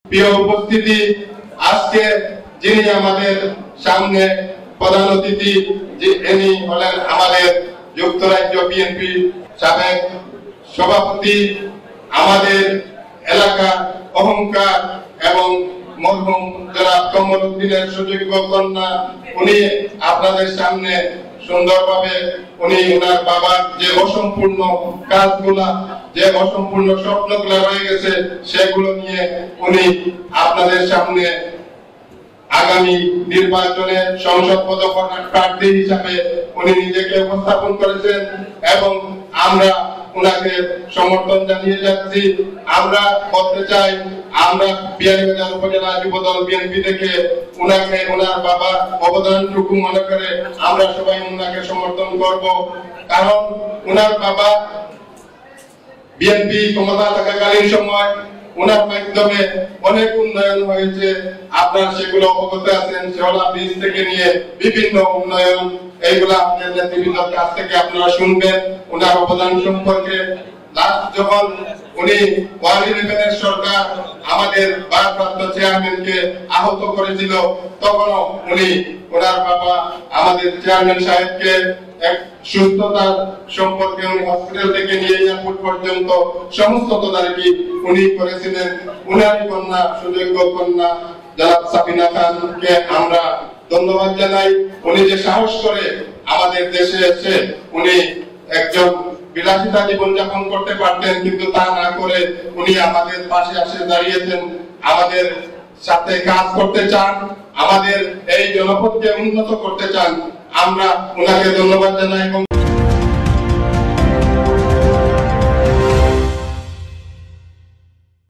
প্রিয় উপস্থিতি, আজকে যিনি আমাদের সামনে প্রধান অতিথি, ইনি হলেন আমাদের যুক্তরাজ্য বিএনপি সাবেক সভাপতি, আমাদের এলাকা অহংকার এবং মরহুম জনাব কমল উদ্দিনের সুযোগ্য কন্যা। উনি আপনাদের সামনে সুন্দরভাবে উনি ওনার বাবার যে অসম্পূর্ণ কাজগুলা, যে অসম্পূর্ণ স্বপ্নগুলো রয়ে গেছে, সেগুলো নিয়ে উনি আপনাদের সামনে আগামী নির্বাচনে সংসদ প্রার্থী হিসাবে উনি নিজেকে উপস্থাপন করেছেন এবং আমরা উনাকে সমর্থন জানিয়ে যাচ্ছি। আমরা বলতে চাই, আমরা বিয়ানীবাজার উপজেলা যুবদল বিএনপি থেকে উনাকে ওনার বাবার অবদানটুকু মনে করে আমরা সবাই উনাকে সমর্থন করব, কারণ উনার বাবা বিএনপি ক্ষমতা থাকাকালীন সময় ওনার মাধ্যমে অনেক উন্নয়ন হয়েছে। আপনারা সেগুলো অবগত আছেন। শেওলা ব্রিজ থেকে নিয়ে বিভিন্ন উন্নয়ন, এইগুলো আপনাদের নেতৃবৃন্দের কাছ থেকে আপনারা শুনবেন ওনার অবদান সম্পর্কে। লাস্ট যখন উনি 111 সরকার আমাদের ভারপ্রাপ্ত চেয়ারম্যানকে আহত করেছিল, তখনও উনি ওনার বাবা আমাদের চেয়ারম্যান সাহেবকে এক সুস্থতার সম্পর্কে উনি হসপিটাল থেকে নিয়ে এয়ারপোর্ট পর্যন্ত সমস্ত তদারকি উনি করেছিলেন। উনারই কন্যা, সুযোগ্য কন্যা জনাব সাবিনা খানকে আমরা ধন্যবাদ জানাই। উনি যে সাহস করে আমাদের দেশে এসে উনি একজন বিলাসিতা জীবন যাপন করতে পারতেন, কিন্তু তা না করে উনি আমাদের পাশে এসে দাঁড়িয়েছেন, আমাদের সাথে কাজ করতে চান, আমাদের এই জনপদকে উন্নত করতে চান। আমরা ওনাকে ধন্যবাদ জানাই এবং